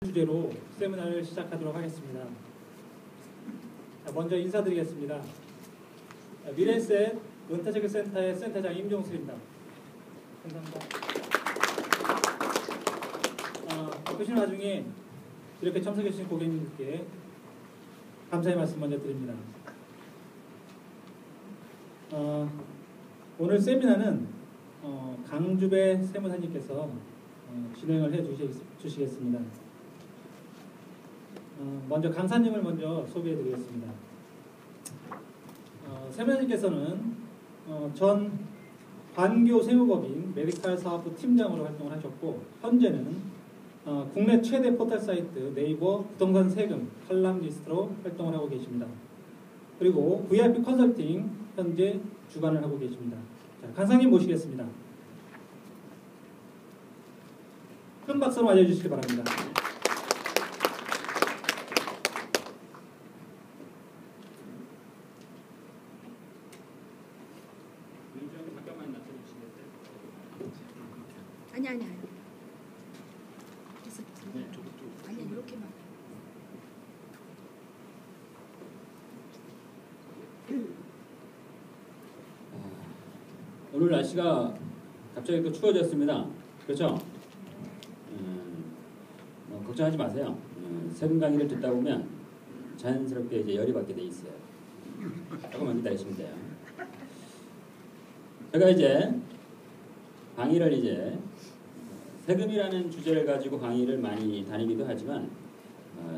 주제로 세미나를 시작하도록 하겠습니다. 먼저 인사드리겠습니다. 미래셋 은퇴재교센터의 센터장 임종수입니다. 감사합니다. 바쁘신 와중에 이렇게 참석해주신 고객님께 감사의 말씀 먼저 드립니다. 오늘 세미나는 강주배 세무사님께서 진행을 해주시겠습니다. 먼저 강사님을 먼저 소개해드리겠습니다. 세무사님께서는 전 관교 세무법인 메디칼 사업부 팀장으로 활동을 하셨고, 현재는 국내 최대 포털 사이트 네이버 부동산 세금 칼럼니스트로 활동을 하고 계십니다. 그리고 VIP 컨설팅 현재 주관을 하고 계십니다. 자, 강사님 모시겠습니다. 큰 박수로 맞아주시기 바랍니다. 아니. 됐어. 아니, 이렇게만. 오늘 날씨가 갑자기 또 추워졌습니다. 그렇죠? 걱정하지 마세요. 세금 강의를 듣다 보면 자연스럽게 이제 열이 받게 돼 있어요. 조금만 기다리시면 돼요. 제가 이제 강의를 이제 세금이라는 주제를 가지고 강의를 많이 다니기도 하지만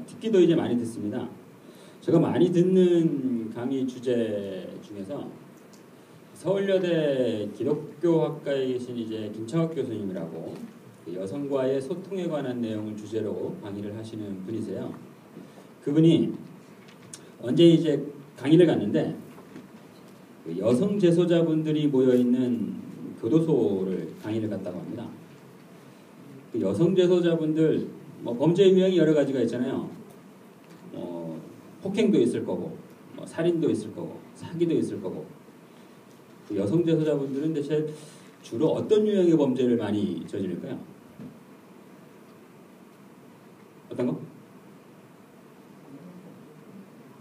듣기도 이제 많이 듣습니다. 제가 많이 듣는 강의 주제 중에서 서울여대 기독교학과에 계신 이제 김창학 교수님이라고 여성과의 소통에 관한 내용을 주제로 강의를 하시는 분이세요. 그분이 언제 이제 강의를 갔는데 여성 재소자분들이 모여 있는 교도소를 강의를 갔다고 합니다. 그 여성 재소자분들 범죄 유형이 여러 가지가 있잖아요. 폭행도 있을 거고, 살인도 있을 거고, 사기도 있을 거고. 그 여성 재소자분들은 대체 주로 어떤 유형의 범죄를 많이 저지를까요? 어떤 거?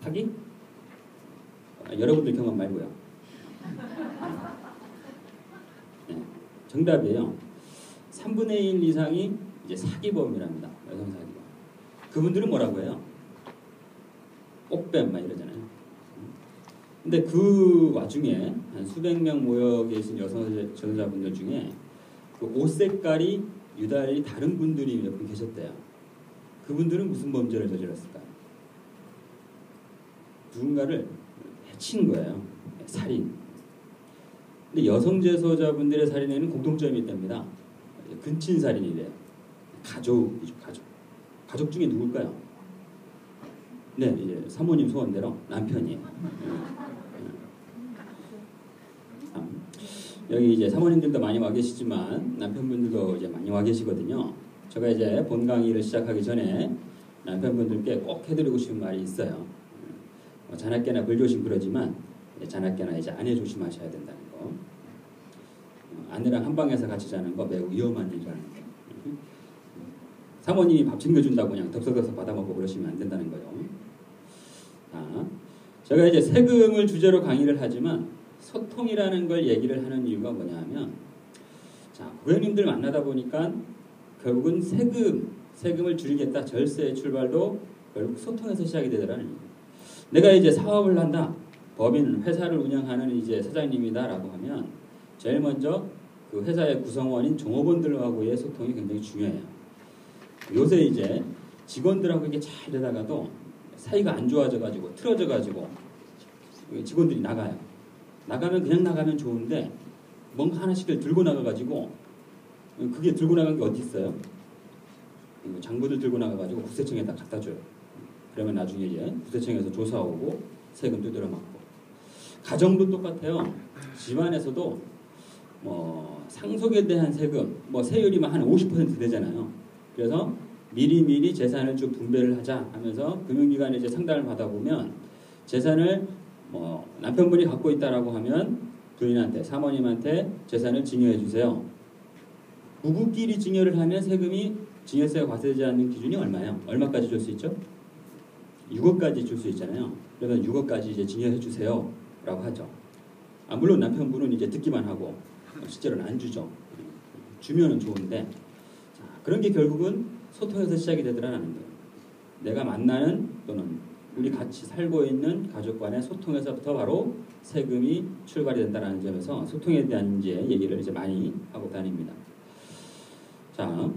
사기? 여러분들 경험 말고요. 네, 정답이에요. 3분의 1 이상이 이제 사기범이랍니다. 여성 사기범. 그분들은 뭐라고 해요? 꽃뱀 막 이러잖아요. 근데 그 와중에 한 수백 명 모여 계신 여성 재소자분들 중에 그 옷 색깔이 유달리 다른 분들이 몇 분 계셨대요. 그분들은 무슨 범죄를 저질렀을까요? 누군가를 해친 거예요. 살인. 근데 여성 재소자분들의 살인에는 공통점이 있답니다. 근친살인이래요. 가족이죠, 가족. 가족 중에 누굴까요? 네, 이제 사모님 소원대로 남편이에요. 여기 이제 사모님들도 많이 와 계시지만 남편분들도 이제 많이 와 계시거든요. 제가 이제 본 강의를 시작하기 전에 남편분들께 꼭 해드리고 싶은 말이 있어요. 자나깨나 불조심 그러지만 자나깨나 이제 아내 조심하셔야 된다는 거. 아내랑 한 방에서 같이 자는 거 매우 위험한 일이라는 거. 사모님이 밥 챙겨준다고 그냥 덥석덥석 받아먹고 그러시면 안 된다는 거예요. 제가 이제 세금을 주제로 강의를 하지만 소통이라는 걸 얘기를 하는 이유가 뭐냐 하면, 자, 고객님들 만나다 보니까 결국은 세금을 줄이겠다. 절세의 출발도 결국 소통에서 시작이 되더라는 얘기예요. 내가 이제 사업을 한다. 법인 회사를 운영하는 이제 사장님이다라고 하면 제일 먼저 그 회사의 구성원인 종업원들하고의 소통이 굉장히 중요해요. 요새 이제 직원들하고 이게 잘 되다가도 사이가 안 좋아져가지고 틀어져가지고 직원들이 나가요. 나가면 그냥 나가면 좋은데 뭔가 하나씩을 들고 나가가지고, 그게 들고 나간 게 어디 있어요? 장부들 들고 나가가지고 국세청에다 갖다 줘요. 그러면 나중에 이제 국세청에서 조사 오고 세금 두드려 맞고. 가정도 똑같아요. 집안에서도 상속에 대한 세금, 세율이만 한 50% 되잖아요. 그래서 미리 재산을 좀 분배를 하자 하면서 금융기관에 이제 상담을 받아보면 재산을 남편분이 갖고 있다라고 하면 부인한테, 사모님한테 재산을 증여해 주세요. 부부끼리 증여를 하면 세금이 증여세가 과세되지 않는 기준이 얼마예요? 얼마까지 줄 수 있죠? 6억까지 줄 수 있잖아요. 그러면 6억까지 이제 증여해 주세요라고 하죠. 물론 남편분은 이제 듣기만 하고 실제로는 안 주죠. 주면은 좋은데, 자, 그런 게 결국은 소통에서 시작이 되더라는 거예요. 내가 만나는 또는 우리 같이 살고 있는 가족 간의 소통에서부터 바로 세금이 출발이 된다는 점에서 소통에 대한 이제 얘기를 이제 많이 하고 다닙니다. 자,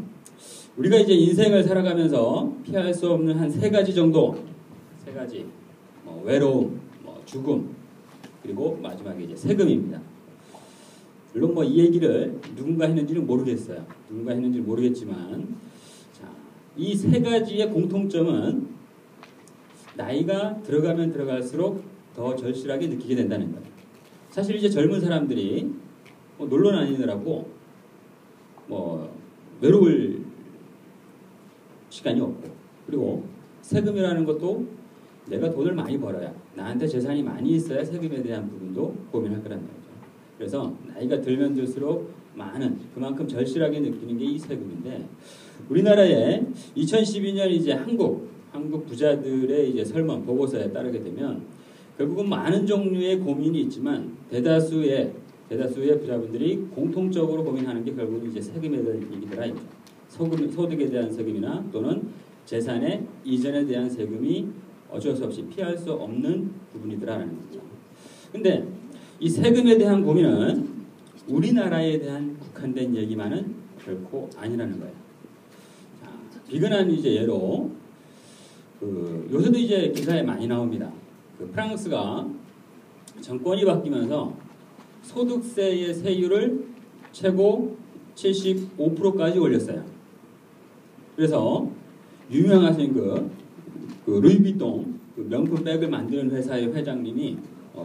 우리가 이제 인생을 살아가면서 피할 수 없는 한 3가지 정도, 3가지, 외로움, 죽음, 그리고 마지막에 이제 세금입니다. 물론 이 얘기를 누군가 했는지는 모르겠어요. 누군가 했는지는 모르겠지만, 자, 이 3가지의 공통점은 나이가 들어가면 들어갈수록 더 절실하게 느끼게 된다는 거예요. 사실 이제 젊은 사람들이 놀러 다니느라고 외로울 시간이 없고, 그리고 세금이라는 것도 내가 돈을 많이 벌어야, 나한테 재산이 많이 있어야 세금에 대한 부분도 고민할 거란 말이죠. 그래서 나이가 들면 들수록 많은, 그만큼 절실하게 느끼는 게 이 세금인데, 우리나라에 2012년 이제 한국 부자들의 이제 설문 보고서에 따르게 되면 결국은 많은 종류의 고민이 있지만 대다수의 부자분들이 공통적으로 고민하는 게 결국은 이제 세금에 대한 얘기더라 이죠. 소득에 대한 세금이나 또는 재산의 이전에 대한 세금이 어쩔 수 없이 피할 수 없는 부분이더라라는 거죠. 근데 이 세금에 대한 고민은 우리나라에 대한 국한된 얘기만은 결코 아니라는 거예요. 자, 비근한 이제 예로 요새도 이제 기사에 많이 나옵니다. 프랑스가 정권이 바뀌면서 소득세의 세율을 최고 75%까지 올렸어요. 그래서 유명하신 그 루이비통 명품 백을 만드는 회사의 회장님이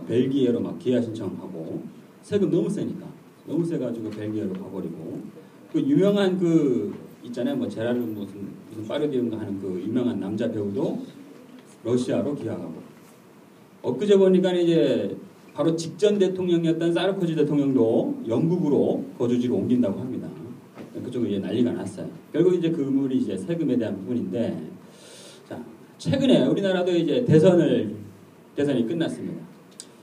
벨기에로 막 기아 신청하고, 세금 너무 세니까 너무 세가지고 벨기에로 가버리고, 그 유명한 있잖아요, 제라르 무슨 파르디움가 하는 그 유명한 남자 배우도 러시아로 기아가고, 엊그제 보니까 이제 바로 직전 대통령이었던 사르코지 대통령도 영국으로 거주지로 옮긴다고 합니다. 그쪽은 이제 난리가 났어요. 결국 이제 그 물이 이제 세금에 대한 부분인데, 자, 최근에 우리나라도 이제 대선이 끝났습니다.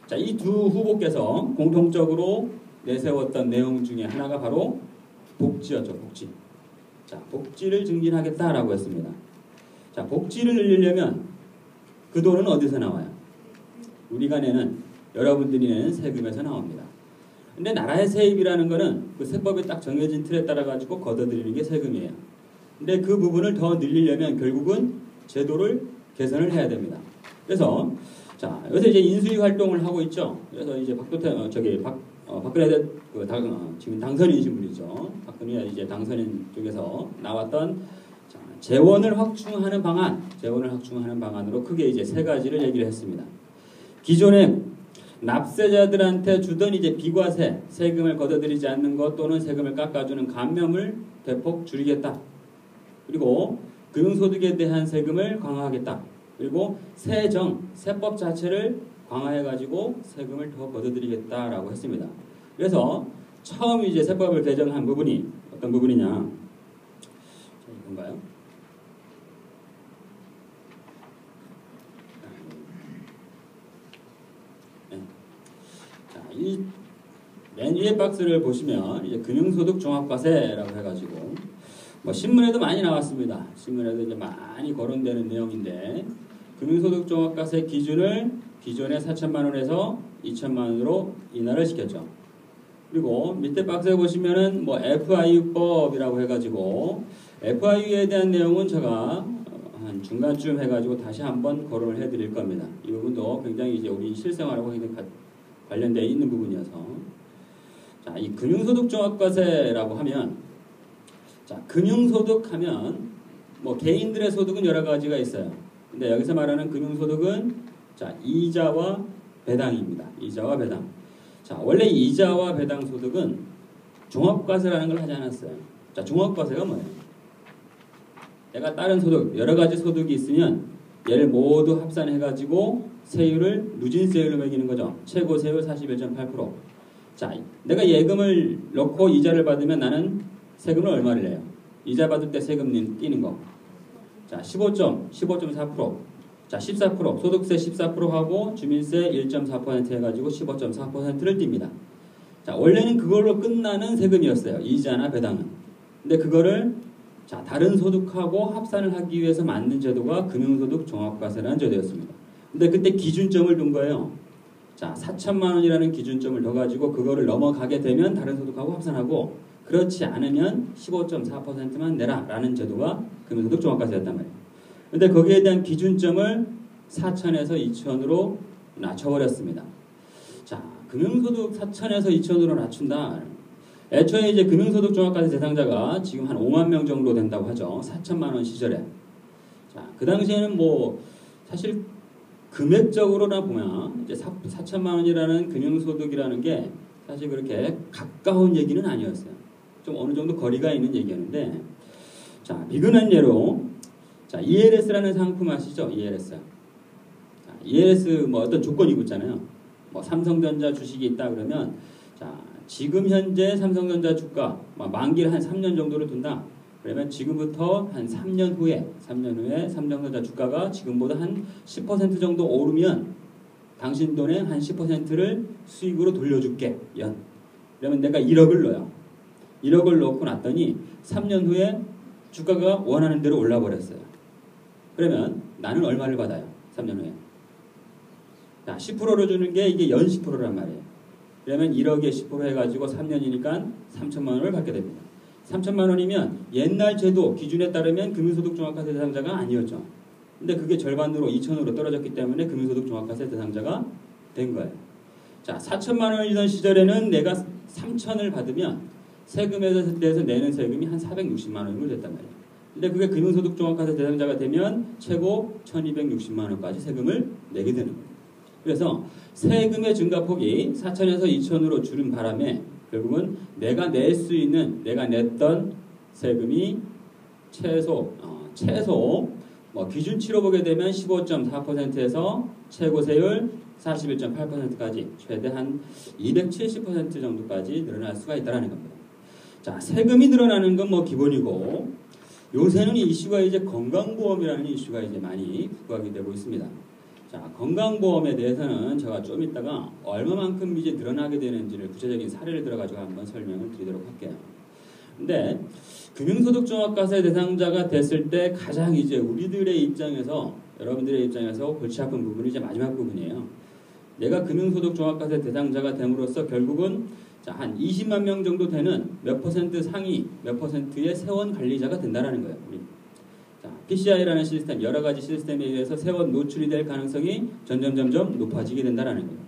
자, 이 두 후보께서 공통적으로 내세웠던 내용 중에 하나가 바로 복지였죠, 복지. 자, 복지를 증진하겠다라고 했습니다. 자, 복지를 늘리려면 그 돈은 어디서 나와요? 우리가 내는, 여러분들이 내는 세금에서 나옵니다. 근데 나라의 세입이라는 거는 그 세법에 딱 정해진 틀에 따라 가지고 걷어들이는 게 세금이에요. 근데 그 부분을 더 늘리려면 결국은 제도를 개선을 해야 됩니다. 그래서 자, 요새 이제 인수위 활동을 하고 있죠. 그래서 이제 박근혜 지금 당선인이신 분이죠. 박근혜 이제 당선인 쪽에서 나왔던 재원을 확충하는 방안으로 크게 이제 3가지를 얘기를 했습니다. 기존에 납세자들한테 주던 이제 비과세, 세금을 걷어들이지 않는 것 또는 세금을 깎아주는 감면을 대폭 줄이겠다. 그리고 금융소득에 대한 세금을 강화하겠다. 그리고 세법 자체를 강화해가지고 세금을 더 걷어들이겠다라고 했습니다. 그래서 처음 이제 세법을 개정한 부분이 어떤 부분이냐? 이건가요? 네. 자, 이 맨 위에 박스를 보시면 이제 금융소득 종합과세라고 해가지고 신문에도 많이 나왔습니다. 신문에도 이제 많이 거론되는 내용인데, 금융소득 종합과세 기준을 기존의 4천만 원에서 2천만 원으로 인하를 시켰죠. 그리고 밑에 박스에 보시면은 FIU법이라고 해가지고 FIU에 대한 내용은 제가 한 중간쯤 해가지고 다시 한번 거론을 해드릴 겁니다. 이 부분도 굉장히 이제 우리 실생활하고 관련되어 있는 부분이어서, 자, 이 금융소득 종합과세라고 하면, 자, 금융소득 하면 개인들의 소득은 여러 가지가 있어요. 근데 여기서 말하는 금융소득은 자, 이자와 배당입니다. 이자와 배당. 자, 원래 이자와 배당 소득은 종합과세라는 걸 하지 않았어요. 자, 종합과세가 뭐예요? 내가 다른 소득, 여러 가지 소득이 있으면 얘를 모두 합산해가지고 세율을 누진세율로 매기는 거죠. 최고 세율 41.8%. 자, 내가 예금을 넣고 이자를 받으면 나는 세금을 얼마를 내요? 이자 받을 때 세금 띄는 거. 자, 15.4%. 자, 14%. 소득세 14%하고 주민세 1.4% 해가지고 15.4%를 띱니다. 자, 원래는 그걸로 끝나는 세금이었어요. 이자나 배당은. 근데 그거를 자, 다른 소득하고 합산을 하기 위해서 만든 제도가 금융소득 종합과세라는 제도였습니다. 근데 그때 기준점을 둔 거예요. 자, 4천만 원이라는 기준점을 넣어가지고 그거를 넘어가게 되면 다른 소득하고 합산하고 그렇지 않으면 15.4%만 내라라는 제도가 금융소득 종합과세였단 말이에요. 근데 거기에 대한 기준점을 4천에서 2천으로 낮춰버렸습니다. 자, 금융소득 4천에서 2천으로 낮춘다. 애초에 이제 금융소득 종합과세 대상자가 지금 한 5만 명 정도 된다고 하죠. 4천만 원 시절에. 자, 그 당시에는 뭐 사실 금액적으로나 보면 이제 4천만 원이라는 금융소득이라는 게 사실 그렇게 가까운 얘기는 아니었어요. 좀 어느 정도 거리가 있는 얘기였는데, 자, 미근한 예로, 자, ELS라는 상품 아시죠? ELS. 자, ELS 뭐 어떤 조건이 붙잖아요. 뭐 삼성전자 주식이 있다 그러면, 자, 지금 현재 삼성전자 주가 만기를 한 3년 정도를 둔다. 그러면 지금부터 한 3년 후에 삼성전자 주가가 지금보다 한 10% 정도 오르면 당신 돈의 한 10%를 수익으로 돌려줄게. 그러면 내가 1억을 넣어요. 1억을 넣고 났더니 3년 후에 주가가 원하는 대로 올라버렸어요. 그러면 나는 얼마를 받아요? 3년 후에. 자, 10%로 주는 게 이게 연 10%란 말이에요. 그러면 1억에 10% 해가지고 3년이니까 3천만 원을 받게 됩니다. 3천만 원이면 옛날 제도 기준에 따르면 금융소득 종합과세 대상자가 아니었죠. 근데 그게 절반으로 2천으로 떨어졌기 때문에 금융소득 종합과세 대상자가 된 거예요. 자, 4천만 원이던 시절에는 내가 3천을 받으면 세금에 대해서 내는 세금이 한 460만 원 정도 됐단 말이에요. 근데 그게 금융소득 종합과세 대상자가 되면 최고 1260만 원까지 세금을 내게 되는 거예요. 그래서 세금의 증가폭이 4천에서 2천으로 줄은 바람에 결국은 내가 낼 수 있는, 내가 냈던 세금이 최소 뭐 기준치로 보게 되면 15.4%에서 최고 세율 41.8%까지 최대 한 270% 정도까지 늘어날 수가 있다는 겁니다. 자, 세금이 늘어나는 건 뭐 기본이고, 요새는 이 이슈가 이제 건강보험이라는 이슈가 이제 많이 부각이 되고 있습니다. 자, 건강보험에 대해서는 제가 좀 이따가 얼마만큼 이제 늘어나게 되는지를 구체적인 사례를 들어가지고 한번 설명을 드리도록 할게요. 근데 금융소득 종합과세 대상자가 됐을 때 가장 이제 우리들의 입장에서, 여러분들의 입장에서 골치 아픈 부분이 이제 마지막 부분이에요. 내가 금융소득 종합과세 대상자가 됨으로써 결국은 자, 한 20만 명 정도 되는 몇 퍼센트 상위, 몇 퍼센트의 세원 관리자가 된다는 거예요. 우리. 자, PCI라는 시스템, 여러 가지 시스템에 의해서 세원 노출이 될 가능성이 점점 높아지게 된다는 거예요.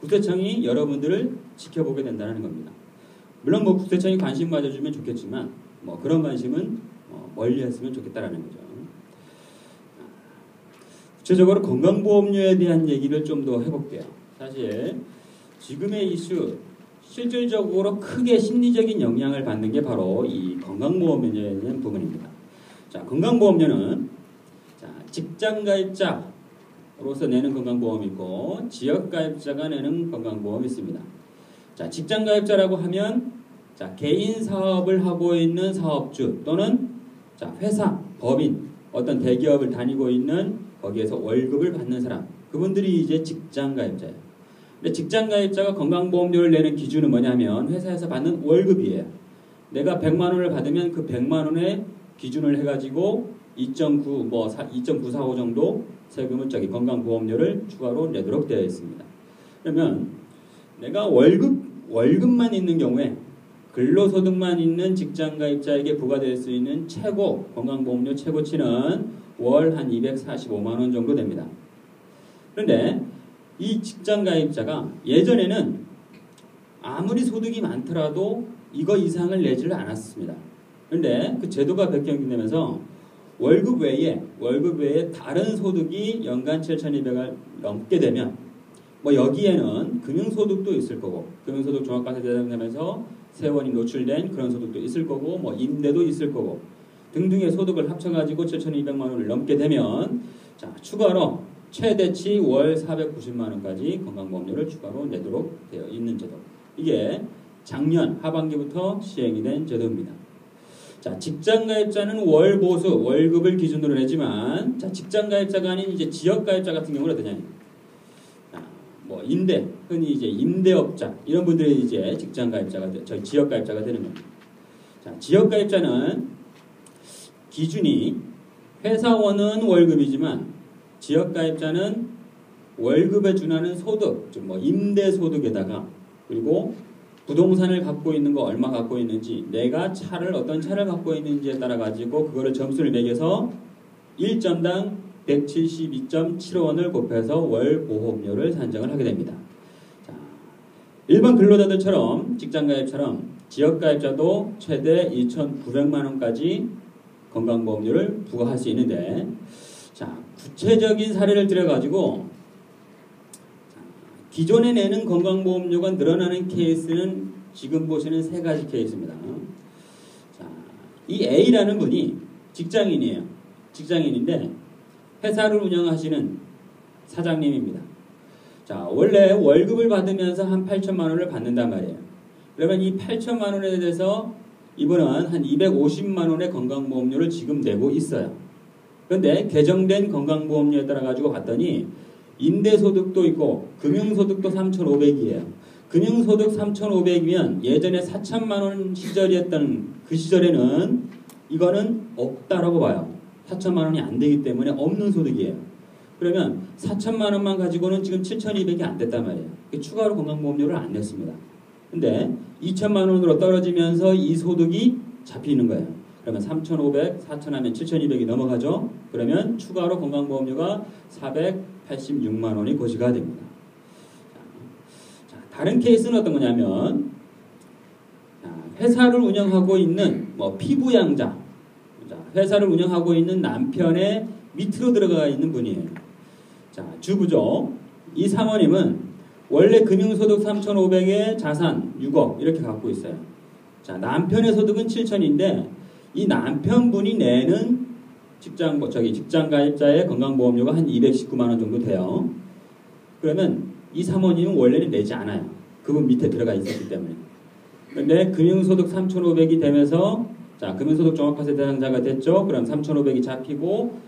국세청이 여러분들을 지켜보게 된다는 겁니다. 물론 뭐 국세청이 관심 가져주면 좋겠지만 뭐 그런 관심은 멀리 했으면 좋겠다라는 거죠. 구체적으로 건강보험료에 대한 얘기를 좀 더 해볼게요. 사실 지금의 이슈, 실질적으로 크게 심리적인 영향을 받는 게 바로 이 건강보험료에 대한 부분입니다. 자, 건강보험료는 자, 직장가입자로서 내는 건강보험이 있고 지역가입자가 내는 건강보험이 있습니다. 자, 직장가입자라고 하면 자, 개인 사업을 하고 있는 사업주 또는 자, 회사, 법인, 어떤 대기업을 다니고 있는 거기에서 월급을 받는 사람, 그분들이 이제 직장가입자예요. 근데 직장가입자가 건강보험료를 내는 기준은 뭐냐면 회사에서 받는 월급이에요. 내가 100만 원을 받으면 그 100만 원에 기준을 해가지고 2.945 정도 세금을 건강보험료를 추가로 내도록 되어 있습니다. 그러면 내가 월급만 있는 경우에 근로소득만 있는 직장가입자에게 부과될 수 있는 최고 건강보험료 최고치는 월 한 245만 원 정도 됩니다. 그런데 이 직장가입자가 예전에는 아무리 소득이 많더라도 이거 이상을 내지를 않았습니다. 그런데 그 제도가 변경되면서 월급 외에 다른 소득이 연간 7,200을 넘게 되면 뭐 여기에는 금융소득도 있을 거고 금융소득 종합과세 대상되면서 세원이 노출된 그런 소득도 있을 거고 뭐 임대도 있을 거고 등등의 소득을 합쳐가지고 7,200만 원을 넘게 되면 자, 추가로 최대치 월 490만 원까지 건강보험료를 추가로 내도록 되어 있는 제도. 이게 작년 하반기부터 시행이 된 제도입니다. 자, 직장가입자는 월 보수, 월급을 기준으로 내지만, 자, 직장가입자가 아닌 이제 지역가입자 같은 경우는 어떠냐? 자, 뭐 임대, 흔히 이제 임대업자 이런 분들이 이제 직장가입자가, 지역가입자가 되는 겁니다. 자, 지역가입자는 기준이 회사원은 월급이지만 지역가입자는 월급에 준하는 소득, 즉 뭐 임대소득에다가 그리고 부동산을 갖고 있는 거 얼마 갖고 있는지, 내가 어떤 차를 갖고 있는지에 따라 가지고 그거를 점수를 매겨서 1점당 172.75원을 곱해서 월 보험료를 산정을 하게 됩니다. 자, 일반 근로자들처럼 직장가입처럼 지역가입자도 최대 2,900만 원까지 건강보험료를 부과할 수 있는데, 자, 구체적인 사례를 들여가지고 기존에 내는 건강보험료가 늘어나는 케이스는 지금 보시는 세 가지 케이스입니다. 자, 이 A라는 분이 직장인이에요. 직장인인데 회사를 운영하시는 사장님입니다. 자, 원래 월급을 받으면서 한 8천만 원을 받는단 말이에요. 그러면 이 8천만 원에 대해서 이분은 한 250만 원의 건강보험료를 지금 내고 있어요. 그런데 개정된 건강보험료에 따라 가지고 봤더니 임대소득도 있고 금융소득도 3,500이에요. 금융소득 3,500이면 예전에 4천만 원 시절이었던 그 시절에는 이거는 없다라고 봐요. 4천만 원이 안 되기 때문에 없는 소득이에요. 그러면 4천만 원만 가지고는 지금 7,200이 안 됐단 말이에요. 추가로 건강보험료를 안 냈습니다. 근데 2천만 원으로 떨어지면서 이 소득이 잡히는 거예요. 그러면 3,500, 4,000 하면 7,200이 넘어가죠. 그러면 추가로 건강보험료가 486만 원이 고지가 됩니다. 자, 다른 케이스는 어떤 거냐면, 회사를 운영하고 있는 피부양자, 회사를 운영하고 있는 남편의 밑으로 들어가 있는 분이에요. 자, 주부죠. 이 사모님은 원래 금융소득 3,500에 자산 6억 이렇게 갖고 있어요. 자, 남편의 소득은 7,000인데 이 남편분이 내는 직장가입자의 건강보험료가 한 219만 원 정도 돼요. 그러면 이 사모님은 원래는 내지 않아요. 그분 밑에 들어가 있었기 때문에. 그런데 금융소득 3,500이 되면서, 자, 금융소득 종합과세 대상자가 됐죠. 그럼 3,500이 잡히고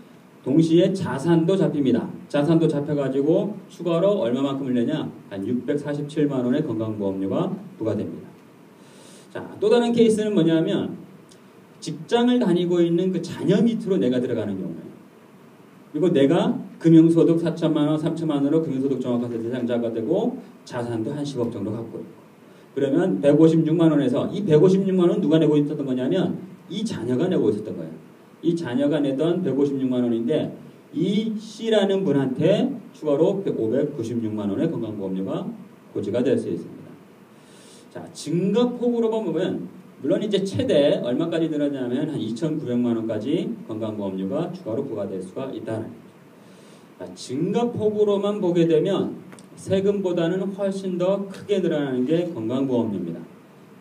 동시에 자산도 잡힙니다. 자산도 잡혀가지고 추가로 얼마만큼을 내냐? 한 647만 원의 건강보험료가 부과됩니다. 자, 또 다른 케이스는 뭐냐면 직장을 다니고 있는 그 자녀 밑으로 내가 들어가는 경우예요. 그리고 내가 금융소득 4천만 원, 3천만 원으로 금융소득 종합과세 대상자가 되고 자산도 한 10억 정도 갖고 있고, 그러면 156만 원에서 이 156만 원 누가 내고 있었던 거냐면 이 자녀가 내고 있었던 거예요. 이 자녀가 내던 156만 원인데 이 C라는 분한테 추가로 596만 원의 건강보험료가 고지가 될 수 있습니다. 자, 증가폭으로 보면 물론 이제 최대 얼마까지 늘어나냐면 한 2,900만 원까지 건강보험료가 추가로 부과될 수가 있다는 거죠. 자, 증가폭으로만 보게 되면 세금보다는 훨씬 더 크게 늘어나는 게 건강보험료입니다.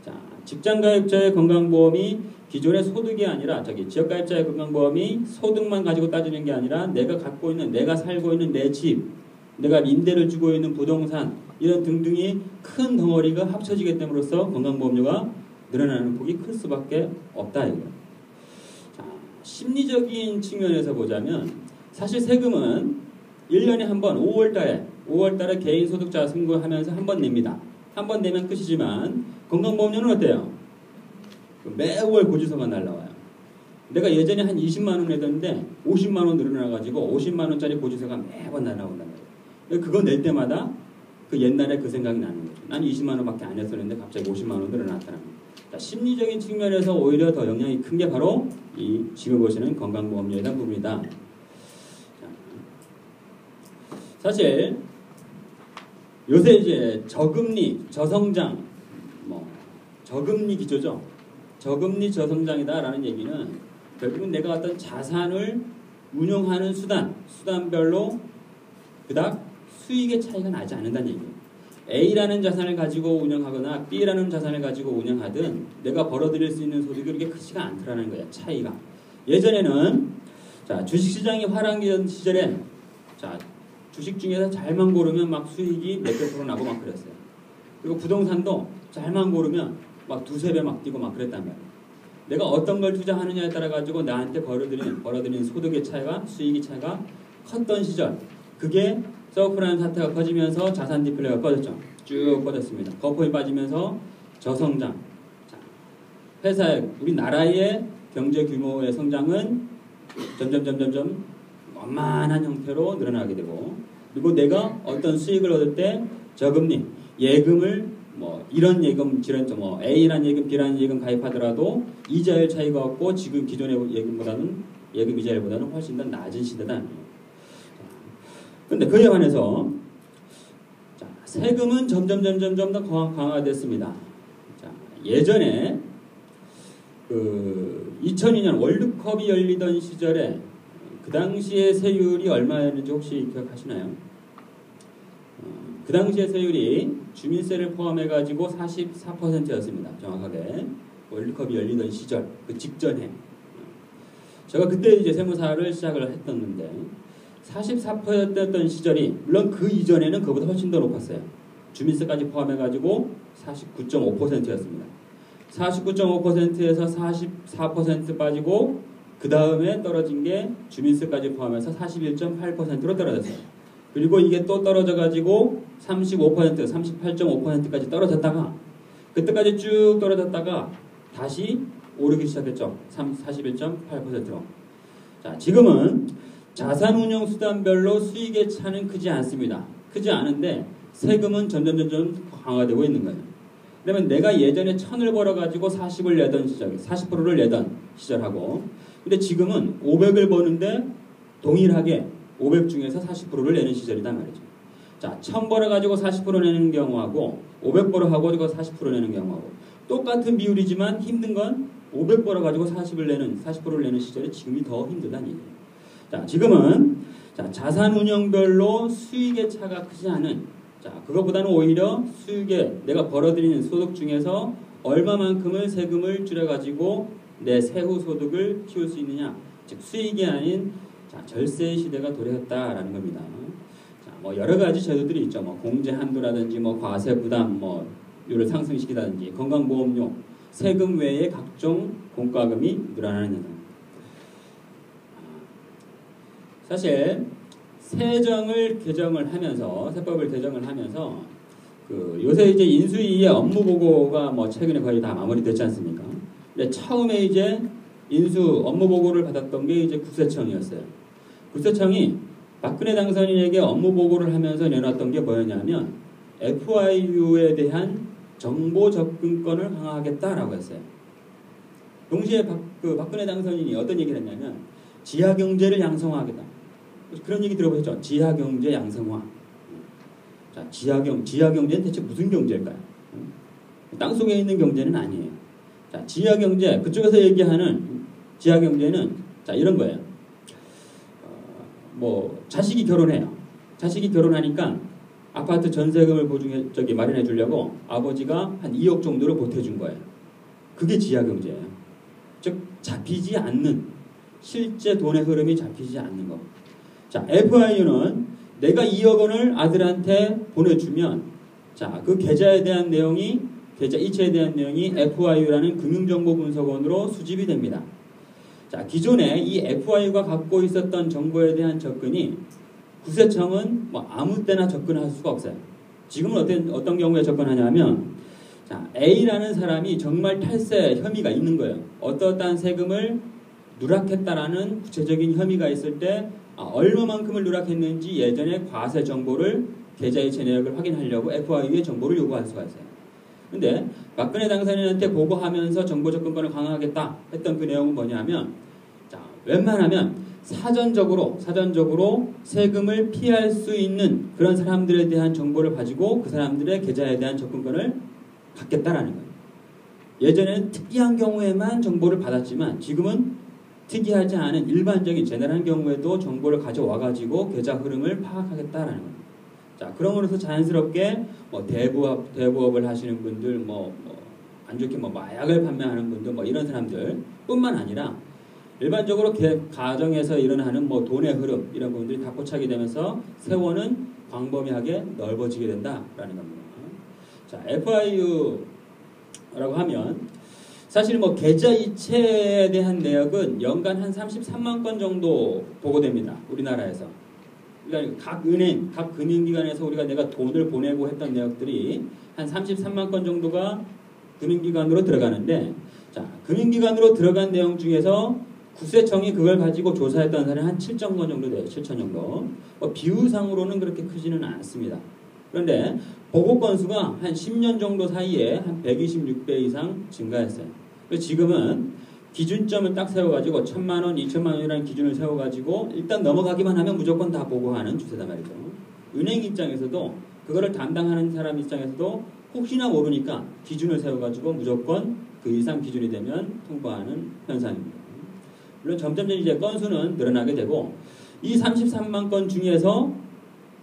자, 직장가입자의 건강보험이 기존의 소득이 아니라 지역가입자의 건강보험이 소득만 가지고 따지는 게 아니라 내가 갖고 있는, 내가 살고 있는 내 집, 내가 임대를 주고 있는 부동산 이런 등등이 큰 덩어리가 합쳐지게 됨으로써 건강보험료가 늘어나는 폭이 클 수밖에 없다 이거. 자, 심리적인 측면에서 보자면 사실 세금은 1년에 한 번 5월달에 개인소득자 신고하면서 한 번 냅니다. 한 번 내면 끝이지만 건강보험료는 어때요? 매월 고지서가 날라와요. 내가 예전에 한 20만 원 내던데 50만 원 늘어나가지고 50만 원짜리 고지서가 매번 날라온단 말이에요. 그거 낼 때마다 그 옛날에 그 생각이 나는 거죠. 난 20만 원밖에 안 했었는데 갑자기 50만 원 늘어났다는 거예요. 자, 심리적인 측면에서 오히려 더 영향이 큰 게 바로 이 지금 보시는 건강보험료에 대한 부분이다. 자, 사실 요새 이제 저금리, 저성장, 저금리 기조죠. 저금리 저성장이다라는 얘기는 결국은 내가 어떤 자산을 운용하는 수단별로 그닥 수익의 차이가 나지 않는다는 얘기예요. A라는 자산을 가지고 운영하거나 B라는 자산을 가지고 운영하든 내가 벌어들일 수 있는 소득이 그렇게 크지가 않더라는 거예요. 차이가. 예전에는 자, 주식시장이 화랑기던 시절에 자, 주식 중에서 잘만 고르면 막 수익이 몇백 프로 나고 막 그랬어요. 그리고 부동산도 잘만 고르면 막 두세 배 막 뛰고 막 그랬단 말이에요. 내가 어떤 걸 투자하느냐에 따라 가지고 나한테 벌어들이는 소득의 차이가 수익의 차이가 컸던 시절 그게 서브프라임 사태가 커지면서 자산 디플레가 꺼졌죠. 쭉 꺼졌습니다. 거품이 빠지면서 저성장. 자, 회사의 우리나라의 경제 규모의 성장은 점점 완만한 형태로 늘어나게 되고 그리고 내가 어떤 수익을 얻을 때 저금리 예금을 뭐 이런 예금 저런 뭐 A라는 예금 B라는 예금 가입하더라도 이자율 차이가 없고 지금 기존의 예금 이자율보다는 훨씬 더 낮은 시대다. 그런데 그에 반해서 자, 세금은 점점 더 강화됐습니다. 자, 예전에 그 2002년 월드컵이 열리던 시절에 그 당시에 세율이 얼마였는지 혹시 기억하시나요? 그 당시에 세율이 주민세를 포함해가지고 44%였습니다. 정확하게. 월드컵이 열리던 시절, 그 직전에. 제가 그때 이제 세무사를 시작을 했었는데, 44%였던 시절이, 물론 그 이전에는 그보다 훨씬 더 높았어요. 주민세까지 포함해가지고 49.5%였습니다. 49.5%에서 44% 빠지고, 그 다음에 떨어진 게 주민세까지 포함해서 41.8%로 떨어졌어요. 그리고 이게 또 떨어져가지고 35%, 38.5%까지 떨어졌다가 그때까지 쭉 떨어졌다가 다시 오르기 시작했죠. 41.8%로. 자, 지금은 자산운용 수단별로 수익의 차는 크지 않습니다. 크지 않은데 세금은 점점 강화되고 있는 거예요. 그러면 내가 예전에 1000을 벌어가지고 40을 내던 시절, 40%를 내던 시절하고 근데 지금은 500을 버는데 동일하게 500 중에서 40%를 내는 시절이단 말이죠. 자, 1000 벌어가지고 40% 내는 경우하고 500 벌어가지고 40% 내는 경우하고 똑같은 비율이지만 힘든 건 500 벌어가지고 40%를 내는 시절이 지금이 더 힘들다는 얘기예요. 자, 지금은 자, 자산운용별로 수익의 차가 크지 않은 자, 그것보다는 오히려 수익에 내가 벌어들이는 소득 중에서 얼마만큼을 세금을 줄여가지고 내 세후 소득을 키울 수 있느냐 즉 수익이 아닌 자, 절세의 시대가 도래했다라는 겁니다. 자, 뭐 여러 가지 제도들이 있죠. 뭐 공제 한도라든지 뭐 과세 부담 뭐 율을 상승시키다든지 건강보험료 세금 외에 각종 공과금이 늘어나는 현상. 사실 세법을 개정을 하면서 그 요새 이제 인수위의 업무 보고가 뭐 최근에 거의 다 마무리됐지 않습니까? 근데 처음에 이제 인수 업무 보고를 받았던 게 이제 국세청이었어요. 국세청이 박근혜 당선인에게 업무 보고를 하면서 내놨던 게 뭐였냐면 FIU에 대한 정보 접근권을 강화하겠다라고 했어요. 동시에 박근혜 당선인이 어떤 얘기를 했냐면 지하경제를 양성화하겠다. 그런 얘기 들어보셨죠? 지하경제 양성화. 자, 지하경제는 대체 무슨 경제일까요? 땅속에 있는 경제는 아니에요. 자, 지하경제, 그쪽에서 얘기하는 지하경제는 자, 이런 거예요. 뭐 자식이 결혼해요. 자식이 결혼하니까 아파트 전세금을 마련해 주려고 아버지가 한 2억 정도를 보태준 거예요. 그게 지하경제예요. 즉 잡히지 않는 실제 돈의 흐름이 잡히지 않는 거. 자, FIU는 내가 2억 원을 아들한테 보내주면 자, 그 계좌에 대한 내용이 계좌 이체에 대한 내용이 FIU라는 금융정보분석원으로 수집이 됩니다. 자, 기존에 이 FIU가 갖고 있었던 정보에 대한 접근이 국세청은 뭐 아무 때나 접근할 수가 없어요. 지금은 어떤 경우에 접근하냐면 자, A라는 사람이 정말 탈세 혐의가 있는 거예요. 어떠한 세금을 누락했다라는 구체적인 혐의가 있을 때 얼마만큼을 누락했는지 예전에 과세 정보를 계좌이체 내역을 확인하려고 FIU의 정보를 요구할 수가 있어요. 근데 박근혜 당선인한테 보고하면서 정보 접근권을 강화하겠다 했던 그 내용은 뭐냐면 자, 웬만하면 사전적으로 세금을 피할 수 있는 그런 사람들에 대한 정보를 가지고 그 사람들의 계좌에 대한 접근권을 갖겠다라는 거예요. 예전에는 특이한 경우에만 정보를 받았지만 지금은 특이하지 않은 일반적인 제너럴한 경우에도 정보를 가져와가지고 계좌 흐름을 파악하겠다라는 거예요. 자, 그럼으로써 자연스럽게 뭐 대부업을 하시는 분들, 안 좋게 마약을 판매하는 분들, 이런 사람들 뿐만 아니라 일반적으로 가정에서 일어나는 돈의 흐름 이런 부분들이 다 포착이 되면서 세원은 광범위하게 넓어지게 된다라는 겁니다. 자, FIU라고 하면 사실 뭐 계좌 이체에 대한 내역은 연간 한 33만 건 정도 보고됩니다. 우리나라에서. 그러니까 각 은행, 각 금융기관에서 우리가 내가 돈을 보내고 했던 내역들이 한 33만 건 정도가 금융기관으로 들어가는데, 자, 금융기관으로 들어간 내용 중에서 국세청이 그걸 가지고 조사했던 사람이 한 7천 건 정도 돼요. 7천 정도. 비율상으로는 그렇게 크지는 않습니다. 그런데 보고 건수가 한 10년 정도 사이에 한 126배 이상 증가했어요. 그래서 지금은 기준점을 딱 세워가지고 1,000만 원, 2,000만 원이라는 기준을 세워가지고 일단 넘어가기만 하면 무조건 다 보고하는 추세다 말이죠. 은행 입장에서도 그거를 담당하는 사람 입장에서도 혹시나 모르니까 기준을 세워가지고 무조건 그 이상 기준이 되면 통보하는 현상입니다. 물론 점점 이제 건수는 늘어나게 되고 이 33만 건 중에서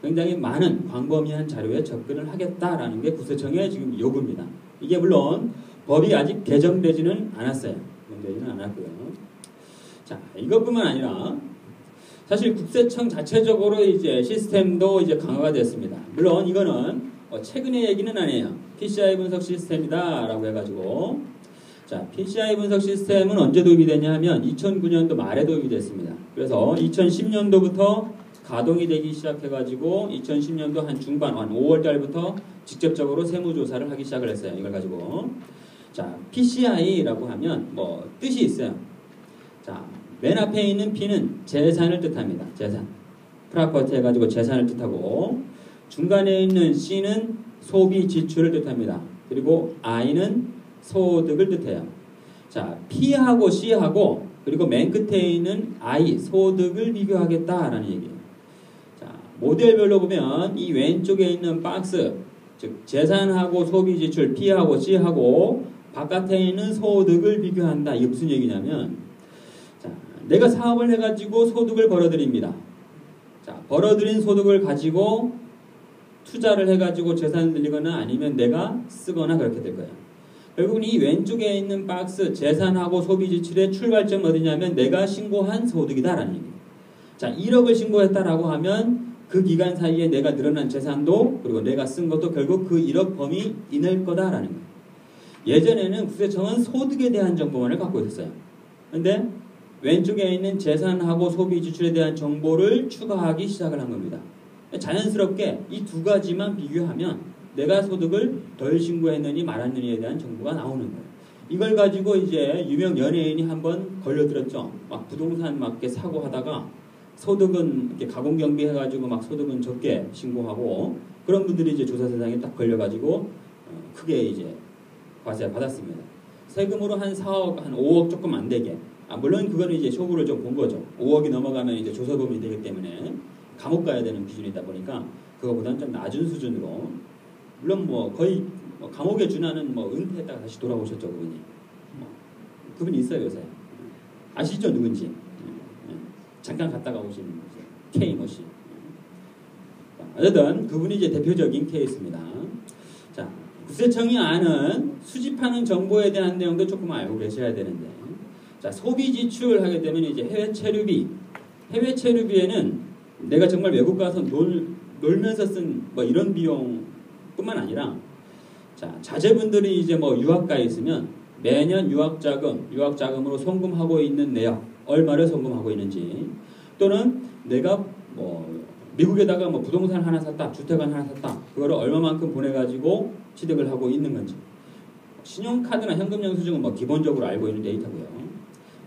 굉장히 많은 광범위한 자료에 접근을 하겠다라는 게 국세청의 지금 요구입니다. 이게 물론 법이 아직 개정되지는 않았어요. 개정되지는 않았고요. 자, 이것뿐만 아니라 사실 국세청 자체적으로 이제 시스템도 이제 강화가 됐습니다. 물론 이거는 최근의 얘기는 아니에요. PCI 분석 시스템이다라고 해가지고, 자, PCI 분석 시스템은 언제 도입이 됐냐 하면 2009년도 말에 도입이 됐습니다. 그래서 2010년도부터 가동이 되기 시작해가지고 2010년도 한 중반, 한 5월달부터 직접적으로 세무조사를 하기 시작을 했어요. 이걸 가지고. 자, PCI라고 하면 뭐 뜻이 있어요. 자, 맨 앞에 있는 P는 재산을 뜻합니다. 재산. 프로퍼티 해가지고 재산을 뜻하고, 중간에 있는 C는 소비 지출을 뜻합니다. 그리고 I는 소득을 뜻해요. 자, P하고 C하고 그리고 맨 끝에 있는 I, 소득을 비교하겠다라는 얘기예요. 자, 모델별로 보면 이 왼쪽에 있는 박스, 즉 재산하고 소비 지출 P하고 C하고 바깥에 있는 소득을 비교한다. 이게 무슨 얘기냐면, 자, 내가 사업을 해가지고 소득을 벌어들입니다. 자, 벌어들인 소득을 가지고 투자를 해가지고 재산을 늘리거나 아니면 내가 쓰거나 그렇게 될 거예요. 결국은 이 왼쪽에 있는 박스 재산하고 소비 지출의 출발점 어디냐면 내가 신고한 소득이다라는 얘기예요. 자, 1억을 신고했다라고 하면 그 기간 사이에 내가 늘어난 재산도 그리고 내가 쓴 것도 결국 그 1억 범위 이낼 거다라는 거예요. 예전에는 국세청은 소득에 대한 정보만을 갖고 있었어요. 그런데 왼쪽에 있는 재산하고 소비 지출에 대한 정보를 추가하기 시작을 한 겁니다. 자연스럽게 이 두 가지만 비교하면 내가 소득을 덜 신고했느니 말았느니에 대한 정보가 나오는 거예요. 이걸 가지고 이제 유명 연예인이 한번 걸려들었죠. 막 부동산 막 이렇게 사고 하다가 소득은 이렇게 가공경비 해가지고 막 소득은 적게 신고하고 그런 분들이 이제 조사 대상에 딱 걸려가지고 크게 이제 과세 받았습니다. 세금으로 한 4억, 한 5억 조금 안 되게. 물론 그거는 이제 쇼부를 좀 본 거죠. 5억이 넘어가면 이제 조사범위 되기 때문에 감옥 가야 되는 기준이다 보니까 그거보다는 좀 낮은 수준으로. 물론 뭐 거의 감옥에 준하는 뭐 은퇴했다가 다시 돌아오셨죠, 그분이. 그분이 있어요, 요새. 아시죠, 누군지? 잠깐 갔다가 오신 K모 씨. 어쨌든 그분이 이제 대표적인 케이스입니다. 자, 국세청이 아는 수집하는 정보에 대한 내용도 조금 알고 계셔야 되는데, 자, 소비 지출 하게 되면 이제 해외 체류비. 해외 체류비에는 내가 정말 외국 가서 놀면서 쓴 뭐 이런 비용뿐만 아니라, 자, 자제분들이 이제 뭐 유학가 있으면 매년 유학자금으로 송금하고 있는 내역, 얼마를 송금하고 있는지, 또는 내가 뭐 미국에다가 뭐 부동산 하나 샀다, 주택을 하나 샀다, 그거를 얼마만큼 보내가지고 취득을 하고 있는 건지, 신용카드나 현금 영수증은 뭐 기본적으로 알고 있는 데이터고요.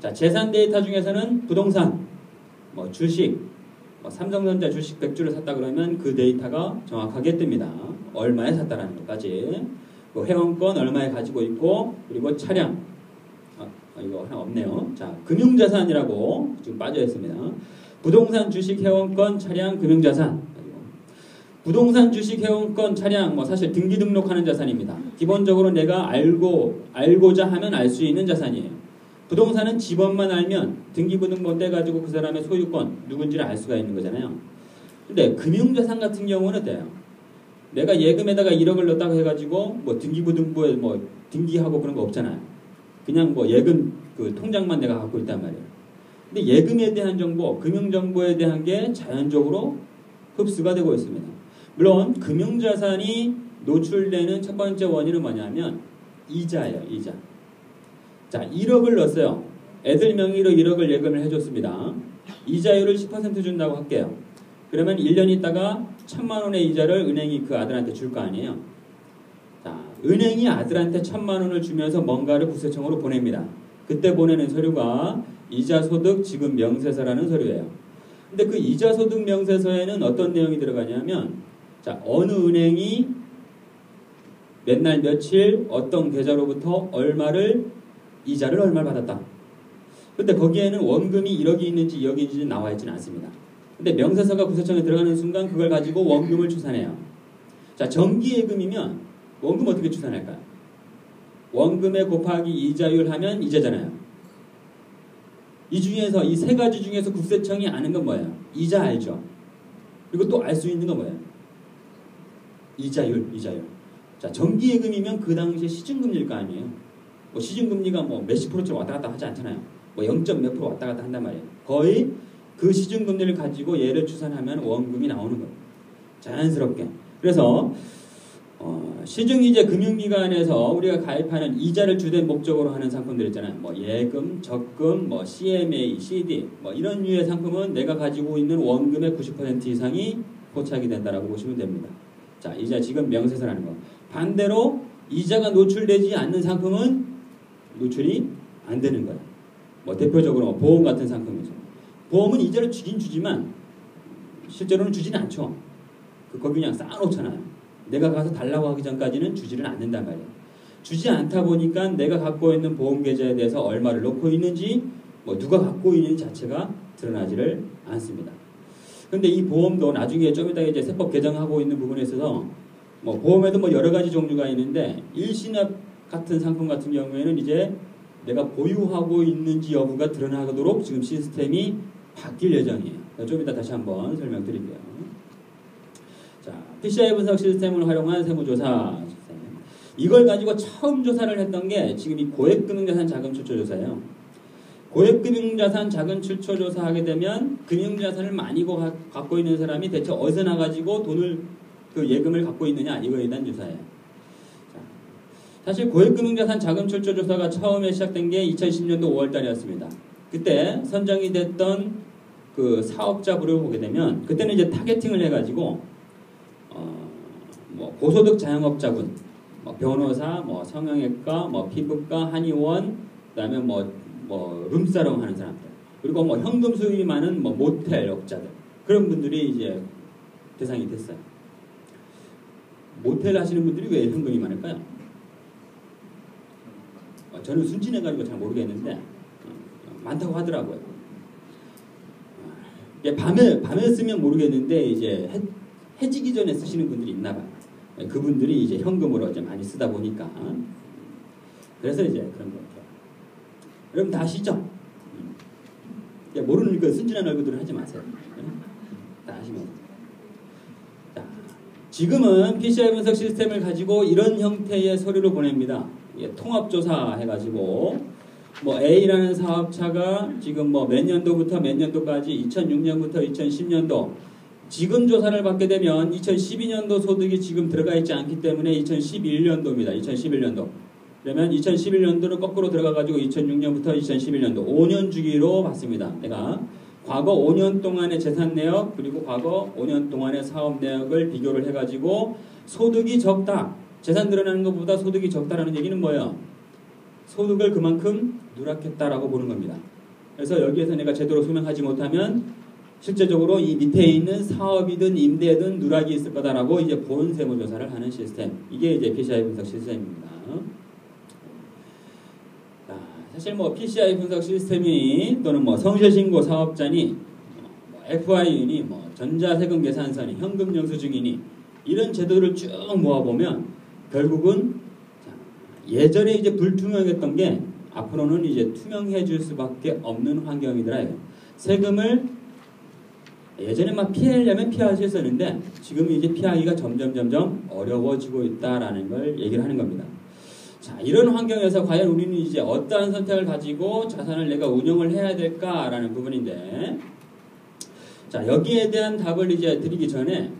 자, 재산 데이터 중에서는 부동산, 뭐 주식, 뭐 삼성전자 주식 100주를 샀다 그러면 그 데이터가 정확하게 뜹니다. 얼마에 샀다라는 것까지. 뭐 회원권 얼마에 가지고 있고, 그리고 차량, 이거 하나 없네요. 자, 금융자산이라고 지금 빠져 있습니다. 부동산, 주식, 회원권, 차량, 금융자산. 부동산, 주식, 회원권, 차량, 뭐 사실 등기 등록하는 자산입니다. 기본적으로 내가 알고자 하면 알 수 있는 자산이에요. 부동산은 집원만 알면 등기부등본 떼가지고 그 사람의 소유권 누군지를 알 수가 있는 거잖아요. 근데 금융자산 같은 경우는 어때요? 내가 예금에다가 1억을 넣었다고 해가지고 뭐 등기부등본에 뭐 등기하고 그런 거 없잖아요. 그냥 뭐 예금 그 통장만 내가 갖고 있단 말이에요. 근데 예금에 대한 정보, 금융정보에 대한 게 자연적으로 흡수가 되고 있습니다. 물론 금융자산이 노출되는 첫 번째 원인은 뭐냐면 이자예요. 이자. 자, 1억을 넣었어요. 애들 명의로 1억을 예금을 해줬습니다. 이자율을 10% 준다고 할게요. 그러면 1년 있다가 1,000만 원의 이자를 은행이 그 아들한테 줄 거 아니에요. 자, 은행이 아들한테 1,000만 원을 주면서 뭔가를 국세청으로 보냅니다. 그때 보내는 서류가 이자소득 지급 명세서라는 서류예요. 근데 그 이자소득 명세서에는 어떤 내용이 들어가냐면, 자, 어느 은행이 몇 날 며칠 어떤 계좌로부터 이자를 얼마를 받았다. 근데 거기에는 원금이 1억이 있는지 2억이 있는지 나와 있지는 않습니다. 근데 명세서가 국세청에 들어가는 순간 그걸 가지고 원금을 추산해요. 자, 정기예금이면 원금 어떻게 추산할까요? 원금에 곱하기 이자율 하면 이자잖아요. 이 중에서 이 세 가지 중에서 국세청이 아는 건 뭐예요? 이자 알죠? 그리고 또 알 수 있는 건 뭐예요? 이자율. 자, 정기예금이면 그 당시에 시중금리일 거 아니에요. 뭐 시중금리가 뭐 몇십 %쯤 왔다 갔다 하지 않잖아요. 뭐 0몇 % 왔다 갔다 한단 말이에요. 거의 그 시중금리를 가지고 얘를 추산하면 원금이 나오는 거예요. 자연스럽게. 그래서 시중이제 금융기관에서 우리가 가입하는 이자를 주된 목적으로 하는 상품들 있잖아요. 뭐 예금, 적금, 뭐 CMA, CD 뭐 이런 류의 상품은 내가 가지고 있는 원금의 90% 이상이 포착이 된다라고 보시면 됩니다. 자, 이자 지급 명세서라는 거. 반대로 이자가 노출되지 않는 상품은 노출이 안 되는 거예요. 뭐 대표적으로 보험 같은 상품이죠. 보험은 이자를 주긴 주지만 실제로는 주지는 않죠. 거기 그냥 쌓아놓잖아요. 내가 가서 달라고 하기 전까지는 주지를 않는단 말이에요. 주지 않다 보니까 내가 갖고 있는 보험 계좌에 대해서 얼마를 넣고 있는지 뭐 누가 갖고 있는지 자체가 드러나지를 않습니다. 근데 이 보험도 나중에 좀 이따 이제 세법 개정하고 있는 부분에 있어서 뭐 보험에도 뭐 여러 가지 종류가 있는데 일시납 같은 상품 같은 경우에는 이제 내가 보유하고 있는지 여부가 드러나도록 지금 시스템이 바뀔 예정이에요. 좀 이따 다시 한번 설명드릴게요. 자, PCI 분석 시스템을 활용한 세무조사 시스템. 이걸 가지고 처음 조사를 했던 게 지금 이 고액금융자산 자금출처조사예요. 고액금융자산 자금출처조사 하게 되면 금융자산을 많이 갖고 있는 사람이 대체 어디서 나가지고 돈을 그 예금을 갖고 있느냐 이거에 대한 조사예요. 자, 사실 고액금융자산 자금출처조사가 처음에 시작된 게 2010년도 5월달이었습니다. 그때 선정이 됐던 그 사업자부를 보게 되면 그때는 이제 타겟팅을 해가지고 뭐 고소득 자영업자분, 뭐 변호사, 뭐 성형외과, 뭐 피부과, 한의원, 그다음에 뭐 룸사롱 하는 사람들, 그리고 뭐 현금 수입이 많은 뭐 모텔 업자들 그런 분들이 이제 대상이 됐어요. 모텔 하시는 분들이 왜 현금이 많을까요? 저는 순진해가지고 잘 모르겠는데 많다고 하더라고요. 밤에 쓰면 모르겠는데 이제 해지기 전에 쓰시는 분들이 있나 봐요. 그분들이 이제 현금으로 이제 많이 쓰다 보니까 그래서 이제 그런 것 같아요. 여러분 다 아시죠? 모르는 그 순진한 얼굴들은 하지 마세요. 다 아시면. 자, 지금은 PCI 분석 시스템을 가지고 이런 형태의 서류를 보냅니다. 통합조사 해가지고 뭐 A라는 사업차가 지금 뭐 몇 년도부터 몇 년도까지 2006년부터 2010년도 지금 조사를 받게 되면 2012년도 소득이 지금 들어가 있지 않기 때문에 2011년도입니다. 2011년도. 그러면 2011년도를 거꾸로 들어가가지고 2006년부터 2011년도 5년 주기로 봤습니다. 내가 과거 5년 동안의 재산 내역 그리고 과거 5년 동안의 사업 내역을 비교를 해가지고 소득이 적다. 재산 늘어나는 것보다 소득이 적다라는 얘기는 뭐예요? 소득을 그만큼 누락했다라고 보는 겁니다. 그래서 여기에서 내가 제대로 설명하지 못하면 실제적으로 이 밑에 있는 사업이든 임대든 누락이 있을 거다라고 이제 본 세무조사를 하는 시스템. 이게 이제 PCI 분석 시스템입니다. 자, 사실 뭐 PCI 분석 시스템이 또는 뭐 성실신고 사업자니 뭐 FI이니 뭐 전자세금 계산서니 현금 영수증이니 이런 제도를 쭉 모아보면 결국은 예전에 이제 불투명했던 게 앞으로는 이제 투명해질 수밖에 없는 환경이더라요. 세금을 예전에 막 피하려면 피할 수 있었는데 지금 이제 피하기가 점점 어려워지고 있다라는 걸 얘기를 하는 겁니다. 자, 이런 환경에서 과연 우리는 이제 어떠한 선택을 가지고 자산을 내가 운영을 해야 될까라는 부분인데, 자, 여기에 대한 답을 이제 드리기 전에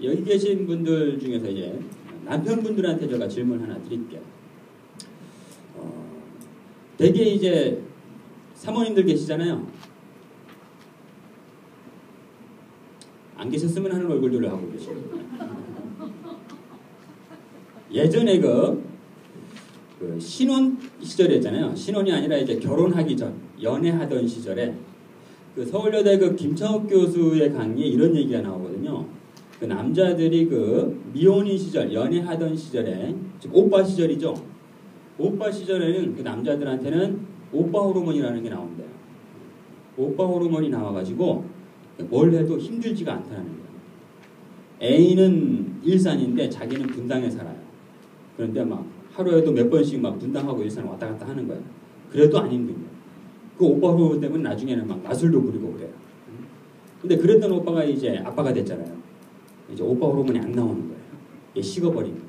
여기 계신 분들 중에서 이제 남편분들한테 제가 질문 하나 드릴게요. 대개 이제 사모님들 계시잖아요. 안 계셨으면 하는 얼굴들을 하고 계시고. 예전에 그 신혼 시절이었잖아요. 신혼이 아니라 이제 결혼하기 전, 연애하던 시절에 그 서울여대 그 김창욱 교수의 강의에 이런 얘기가 나오거든요. 그 남자들이 그 미혼인 시절, 연애하던 시절에, 즉 오빠 시절이죠. 오빠 시절에는 그 남자들한테는 오빠 호르몬이라는 게 나온대요. 오빠 호르몬이 나와가지고 뭘 해도 힘들지가 않다는 거예요. A는 일산인데 자기는 분당에 살아요. 그런데 막 하루에도 몇 번씩 막 분당하고 일산 왔다 갔다 하는 거예요. 그래도 안 힘든 거예요. 그 오빠 호르몬 때문에 나중에는 막 마술도 부리고 그래요. 근데 그랬던 오빠가 이제 아빠가 됐잖아요. 이제 오빠 호르몬이 안 나오는 거예요. 얘 식어버리는.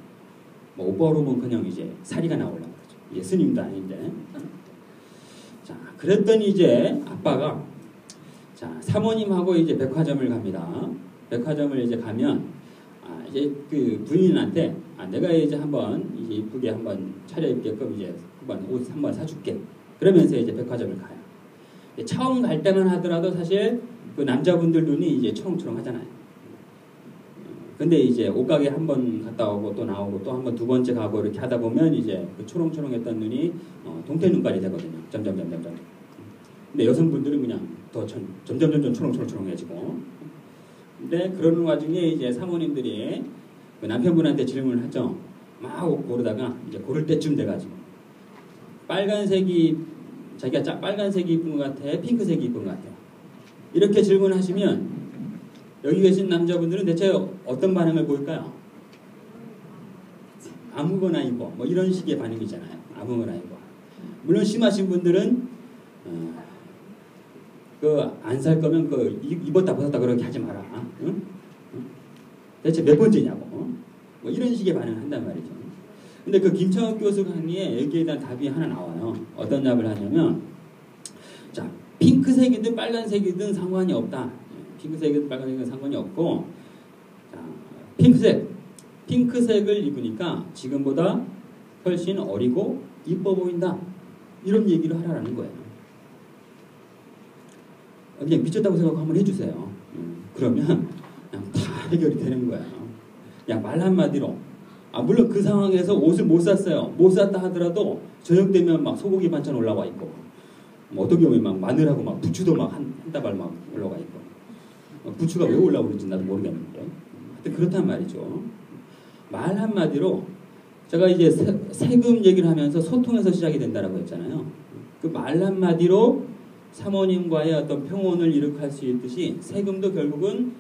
뭐 오빠 호르몬 그냥 이제 살이가 나오려고 그러죠. 얘 스님도 아닌데. 자, 그랬더니 이제 아빠가 자, 사모님하고 이제 백화점을 갑니다. 백화점을 이제 가면 이제 그 부인한테 내가 이제 한번 이제 이쁘게 한번 차려입게끔 이제 한번 옷 한번 사줄게. 그러면서 이제 백화점을 가요. 처음 갈 때만 하더라도 사실 그 남자분들 눈이 이제 초롱초롱하잖아요. 근데 이제 옷가게 한 번 갔다 오고 또 나오고 또 한 번 두 번째 가고 이렇게 하다 보면 이제 그 초롱초롱했던 눈이 동태 눈깔이 되거든요. 점점. 근데 여성분들은 그냥 더 점점 초롱초롱해지고. 근데 그러는 와중에 이제 사모님들이 그 남편분한테 질문을 하죠. 막 고르다가 이제 고를 때쯤 돼가지고 빨간색이 자기가 빨간색이 이쁜 것 같아, 핑크색이 이쁜 것 같아. 이렇게 질문하시면 여기 계신 남자분들은 대체 어떤 반응을 보일까요? 아무거나 입어. 뭐 이런 식의 반응이잖아요. 아무거나 입어. 물론 심하신 분들은 안 살 거면 입었다 벗었다 그렇게 하지 마라. 응? 대체 몇 번째냐고. 뭐 이런 식의 반응을 한단 말이죠. 근데 그 김창욱 교수 강의에 여기에 대한 답이 하나 나와요. 어떤 답을 하냐면, 자, 핑크색이든 빨간색이든 상관이 없다. 핑크색이든 빨간색이든 상관이 없고, 자, 핑크색을 입으니까 지금보다 훨씬 어리고 이뻐 보인다. 이런 얘기를 하라는 거예요. 그냥 미쳤다고 생각하고 한번 해주세요. 그러면 그냥 다 해결이 되는 거예요. 그냥 말 한마디로. 물론 그 상황에서 옷을 못 샀어요. 못 샀다 하더라도 저녁 되면 막 소고기 반찬 올라와 있고, 뭐 어떤 경우에 막 마늘하고 막 부추도 막 한 다발 막 올라와 있고, 부추가 왜 올라오는지 나도 모르겠는데, 하여튼 그렇단 말이죠. 말 한마디로 제가 이제 세금 얘기를 하면서 소통에서 시작이 된다라고 했잖아요. 그 말 한마디로 사모님과의 어떤 평온을 이룩할 수 있듯이 세금도 결국은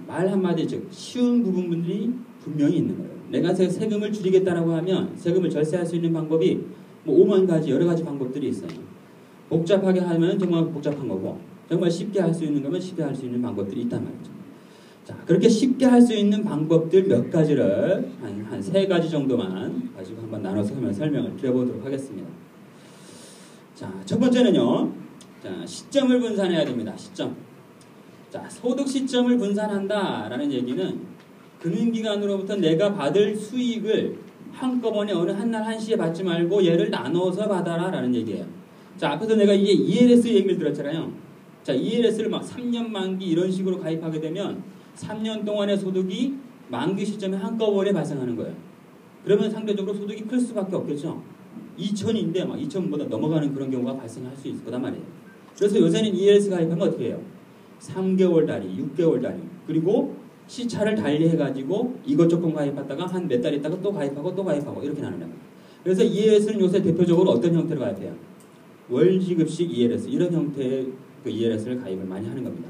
말 한마디 즉 쉬운 부분들이 분명히 있는 거예요. 내가 세금을 줄이겠다라고 하면 세금을 절세할 수 있는 방법이 뭐 5만 가지 여러 가지 방법들이 있어요. 복잡하게 하면 정말 복잡한 거고 정말 쉽게 할 수 있는 거면 쉽게 할 수 있는 방법들이 있단 말이죠. 자, 그렇게 쉽게 할 수 있는 방법들 몇 가지를 한 3가지 정도만 가지고 한번 나눠서 설명을 드려보도록 하겠습니다. 자, 첫 번째는요. 자, 시점을 분산해야 됩니다. 시점. 자, 소득 시점을 분산한다라는 얘기는 금융기관으로부터 내가 받을 수익을 한꺼번에 어느 한날 한시에 받지 말고 얘를 나눠서 받아라라는 얘기예요. 자, 앞에서 내가 이게 ELS 얘기를 들었잖아요. 자, ELS를 막 3년 만기 이런 식으로 가입하게 되면 3년 동안의 소득이 만기 시점에 한꺼번에 발생하는 거예요. 그러면 상대적으로 소득이 클 수밖에 없겠죠. 2천인데 막 2천보다 넘어가는 그런 경우가 발생할 수 있을 거단 말이에요. 그래서 요새는 ELS 가입하면 어떻게 해요? 3개월 단위, 6개월 단위, 그리고 시차를 달리해가지고 이것저것 가입하다가 한 몇 달 있다가 또 가입하고 이렇게 나누는 거예요. 그래서 ELS는 요새 대표적으로 어떤 형태로 가입해요? 월지급식 ELS 이런 형태의 그 ELS를 가입을 많이 하는 겁니다.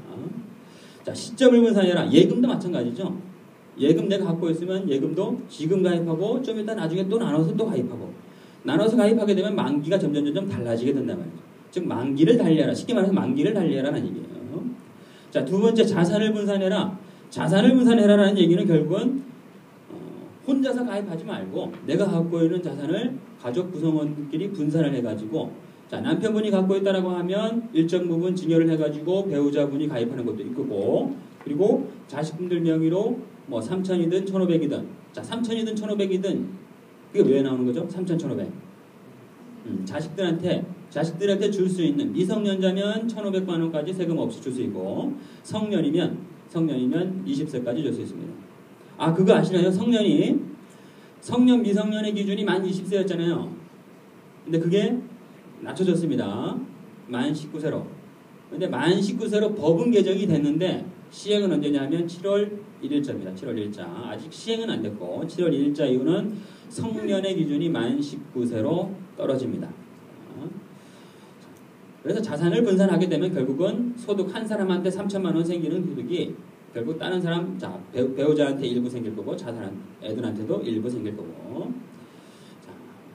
자, 시점을 분산해라. 예금도 마찬가지죠. 예금 내가 갖고 있으면 예금도 지금 가입하고 좀 이따 나중에 또 나눠서 또 가입하고 나눠서 가입하게 되면 만기가 점점 달라지게 된단 말이죠. 즉 만기를 달리해라. 쉽게 말해서 만기를 달리해라는 얘기예요. 자, 두 번째 자산을 분산해라. 자산을 분산해라라는 얘기는 결국은 혼자서 가입하지 말고 내가 갖고 있는 자산을 가족 구성원끼리 분산을 해가지고 자, 남편분이 갖고 있다라고 하면 일정 부분 증여를 해가지고 배우자분이 가입하는 것도 있고 그리고 자식분들 명의로 뭐 3천이든 1,500이든 자 3천이든 1,500이든 그게 왜 나오는 거죠? 3,000, 1,500 자식들한테 줄 수 있는 미성년자면 1,500만 원까지 세금 없이 줄 수 있고 성년이면 20세까지 줄 수 있습니다. 아 그거 아시나요? 성년 미성년의 기준이 만 20세였잖아요. 근데 그게 낮춰졌습니다. 만 19세로. 근데 만 19세로 법은 개정이 됐는데 시행은 언제냐면 7월 1일자입니다. 7월 1일자. 아직 시행은 안 됐고 7월 1일자 이후는 성년의 기준이 만 19세로 떨어집니다. 그래서 자산을 분산하게 되면 결국은 소득 한 사람한테 3천만 원 생기는 소득이 결국 다른 사람, 자, 배우자한테 일부 생길 거고 애들한테도 일부 생길 거고. 자,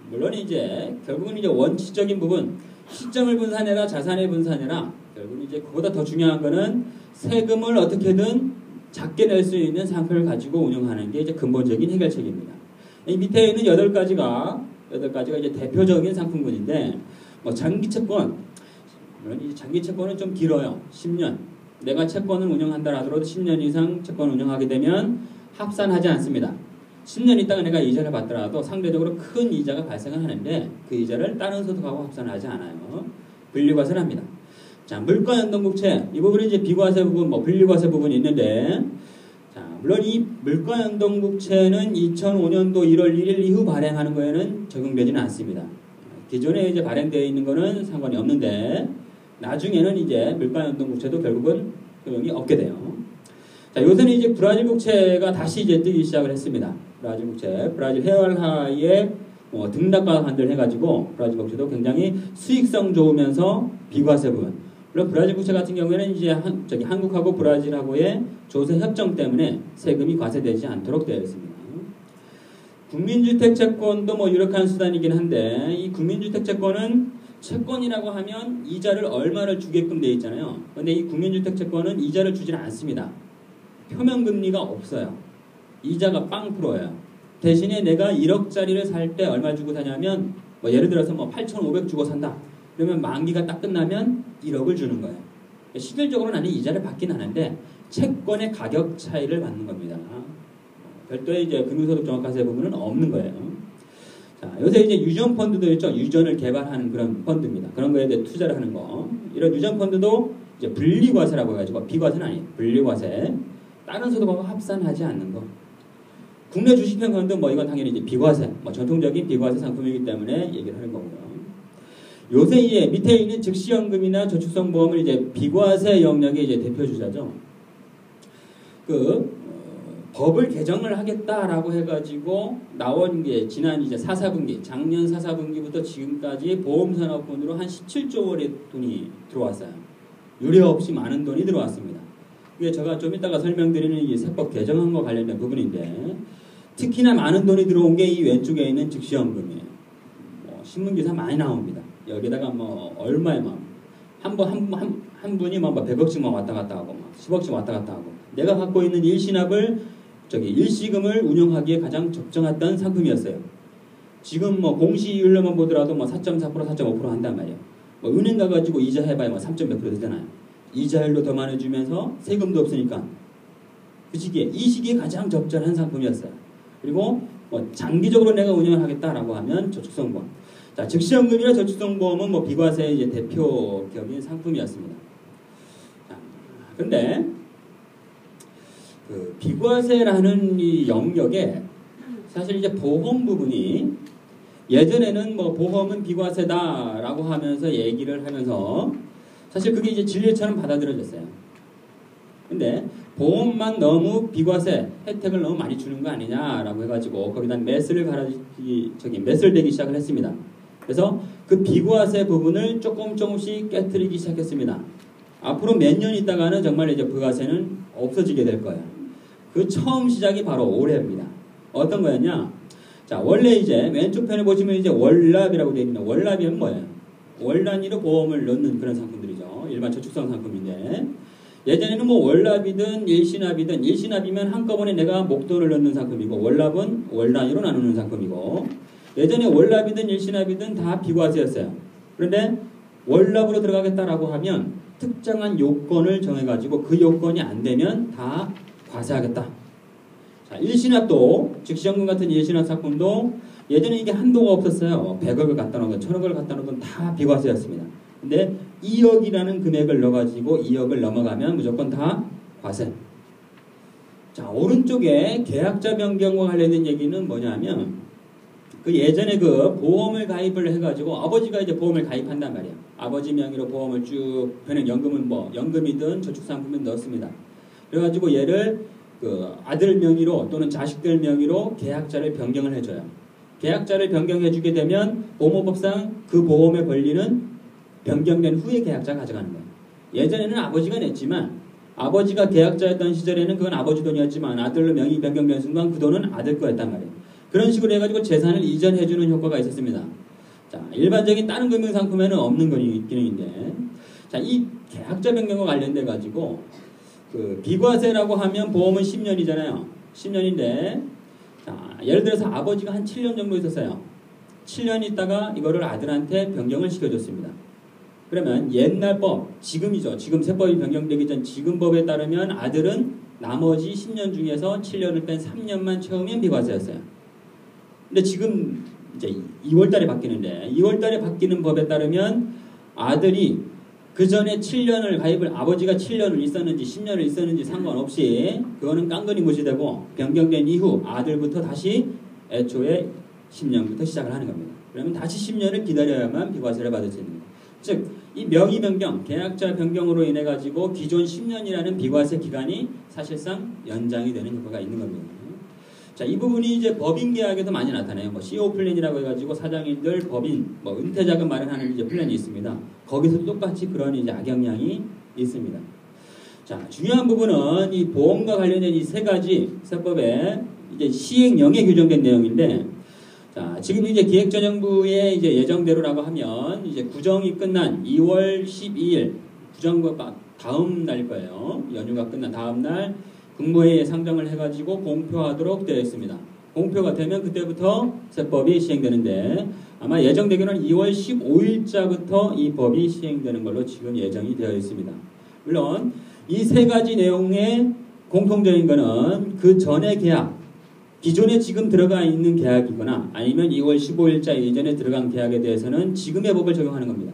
물론 이제 결국은 이제 원칙적인 부분, 시점을 분산해라, 자산을 분산해라. 결국은 이제 그보다 더 중요한 거는 세금을 어떻게든 작게 낼 수 있는 상품을 가지고 운영하는 게 이제 근본적인 해결책입니다. 이 밑에 있는 8가지가 이제 대표적인 상품군인데, 뭐 장기 채권, 물론 이 장기 채권은 좀 길어요. 10년. 내가 채권을 운영한다 하더라도 10년 이상 채권을 운영하게 되면 합산하지 않습니다. 10년 있다가 내가 이자를 받더라도 상대적으로 큰 이자가 발생을 하는데 그 이자를 다른 소득하고 합산하지 않아요. 분리과세를 합니다. 자, 물가연동국채. 이 부분은 이제 비과세 부분, 분리과세 부분이 있는데, 자, 물론 이 물가연동국채는 2005년도 1월 1일 이후 발행하는 거에는 적용되지는 않습니다. 기존에 이제 발행되어 있는 거는 상관이 없는데, 나중에는 이제 물가연동국채도 결국은 효용이 없게 돼요. 자, 요새는 이제 브라질 국채가 다시 이제 뜨기 시작을 했습니다. 브라질 국채, 브라질 해외화의 등락과 반대해가지고 브라질 국채도 굉장히 수익성 좋으면서 비과세 부분. 물론 브라질 국채 같은 경우에는 이제 한국하고 브라질하고의 조세 협정 때문에 세금이 과세되지 않도록 되어 있습니다. 국민주택 채권도 유력한 수단이긴 한데 이 국민주택 채권은 채권이라고 하면 이자를 얼마를 주게끔 되어 있잖아요. 그런데 이 국민주택 채권은 이자를 주지는 않습니다. 표면금리가 없어요. 이자가 0%예요. 대신에 내가 1억짜리를 살 때 얼마 주고 사냐면 예를 들어서 8,500 주고 산다. 그러면 만기가 딱 끝나면 1억을 주는 거예요. 실질적으로 나는 이자를 받긴 하는데 채권의 가격 차이를 받는 겁니다. 별도의 이제 금융소득 종합과세 부분은 없는 거예요. 자, 요새 이제 유전 펀드도 있죠. 유전을 개발하는 그런 펀드입니다. 그런 거에 대해 투자를 하는 거. 이런 유전 펀드도 이제 분리과세라고 해가지고 비과세는 아니에요. 분리과세. 다른 소득하고 합산하지 않는 거. 국내 주식평가원도 이건 당연히 이제 비과세, 전통적인 비과세 상품이기 때문에 얘기를 하는 거고요. 요새 이제 밑에 있는 즉시연금이나 저축성보험을 이제 비과세 영역의 이제 대표 주자죠. 법을 개정을 하겠다라고 해가지고 나온 게 지난 이제 4사분기, 작년 4사분기부터 지금까지 보험산업본으로 한 17조 원의 돈이 들어왔어요. 유례 없이 많은 돈이 들어왔습니다. 이게 제가 좀 이따가 설명드리는 이 세법 개정안과 관련된 부분인데 특히나 많은 돈이 들어온 게 이 왼쪽에 있는 즉시연금이에요. 신문기사 많이 나옵니다. 여기다가 얼마에 한 분이 100억씩만 왔다 갔다 하고 10억씩 왔다 갔다 하고 내가 갖고 있는 일시금을 운영하기에 가장 적정했던 상품이었어요. 지금 공시이율로만 보더라도 4.4% 4.5% 한단 말이에요. 은행 가가지고 이자 해봐야 3.몇% 되잖아요. 이자율도 더 많이 주면서 세금도 없으니까 이 시기에 가장 적절한 상품이었어요. 그리고 장기적으로 내가 운영을 하겠다라고 하면 저축성보험. 자, 즉시연금이나 저축성보험은 비과세 이제 대표격인 상품이었습니다. 자, 근데 비과세라는 이 영역에 사실 이제 보험 부분이 예전에는 보험은 비과세다라고 하면서 얘기를 하면서 사실 그게 이제 진리처럼 받아들여졌어요. 근데 보험만 너무 비과세 혜택을 너무 많이 주는 거 아니냐라고 해가지고 거기다 매스를 매스를 대기 시작을 했습니다. 그래서 그 비과세 부분을 조금씩 깨트리기 시작했습니다. 앞으로 몇 년 있다가는 정말 이제 비과세는 없어지게 될 거예요. 그 처음 시작이 바로 올해입니다. 어떤 거였냐? 자, 원래 이제 왼쪽 편에 보시면 이제 월납이라고 되어 있는데 월납이면 뭐예요? 월 단위로 보험을 넣는 그런 상품들이죠. 일반 저축성 상품인데 예전에는 월납이든 일시납이면 한꺼번에 내가 목돈을 넣는 상품이고 월납은 월 단위로 나누는 상품이고 예전에 월납이든 일시납이든 다 비과세였어요. 그런데 월납으로 들어가겠다라고 하면 특정한 요건을 정해가지고 그 요건이 안 되면 다 과세하겠다. 자, 일시납도 즉시연금 같은 일시납 상품도 예전에 이게 한도가 없었어요. 100억을 갖다 놓건 1000억을 갖다 놓건 다 비과세였습니다. 근데 2억이라는 금액을 넣어가지고 2억을 넘어가면 무조건 다 과세. 자, 오른쪽에 계약자 변경과 관련된 얘기는 뭐냐면 그 예전에 그 보험을 가입을 해가지고 아버지가 이제 보험을 가입한단 말이에요. 아버지 명의로 보험을 쭉 그냥 연금은 뭐 연금이든 저축상품이든 넣었습니다. 그래가지고 얘를 그 아들 명의로 또는 자식들 명의로 계약자를 변경을 해줘요. 계약자를 변경해주게 되면 보험법상 그 보험의 권리는 변경된 후에 계약자가 가져가는 거예요. 예전에는 아버지가 냈지만 아버지가 계약자였던 시절에는 그건 아버지 돈이었지만 아들로 명의 변경된 순간 그 돈은 아들 거였단 말이에요. 그런 식으로 해가지고 재산을 이전해주는 효과가 있었습니다. 자, 일반적인 다른 금융상품에는 없는 기능인데, 자, 이 계약자 변경과 관련돼 가지고 그 비과세라고 하면 보험은 10년이잖아요. 10년인데, 자, 예를 들어서 아버지가 한 7년 정도 있었어요. 7년 있다가 이거를 아들한테 변경을 시켜줬습니다. 그러면 옛날 법, 지금이죠. 지금 세법이 변경되기 전 지금 법에 따르면 아들은 나머지 10년 중에서 7년을 뺀 3년만 채우면 비과세였어요. 근데 지금 이제 2월달에 바뀌는데 2월달에 바뀌는 법에 따르면 아들이 그 전에 7년을 가입을 아버지가 7년을 있었는지 10년을 있었는지 상관없이 그거는 깡그리 무시되고 변경된 이후 아들부터 다시 애초에 10년부터 시작을 하는 겁니다. 그러면 다시 10년을 기다려야만 비과세를 받을 수 있는 거예요. 즉 이 명의 변경, 계약자 변경으로 인해 가지고 기존 10년이라는 비과세 기간이 사실상 연장이 되는 효과가 있는 겁니다. 자, 이 부분이 이제 법인 계약에도 많이 나타나요. 뭐 CO 플랜이라고 해가지고 사장님들 법인 뭐 은퇴자금 마련하는 이제 플랜이 있습니다. 거기서도 똑같이 그런 이제 악영향이 있습니다. 자, 중요한 부분은 이 보험과 관련된 이 세 가지 세법에 이제 시행령에 규정된 내용인데, 자, 지금 이제 기획재정부의 이제 예정대로라고 하면 이제 구정이 끝난 2월 12일 구정과 다음 날 거예요. 연휴가 끝난 다음 날 국무회의에 상정을 해가지고 공표하도록 되어 있습니다. 공표가 되면 그때부터 세법이 시행되는데 아마 예정되기는 2월 15일자부터 이 법이 시행되는 걸로 지금 예정이 되어 있습니다. 물론 이 세 가지 내용의 공통적인 거는 그 전에 계약, 기존에 지금 들어가 있는 계약이거나 아니면 2월 15일자 이전에 들어간 계약에 대해서는 지금의 법을 적용하는 겁니다.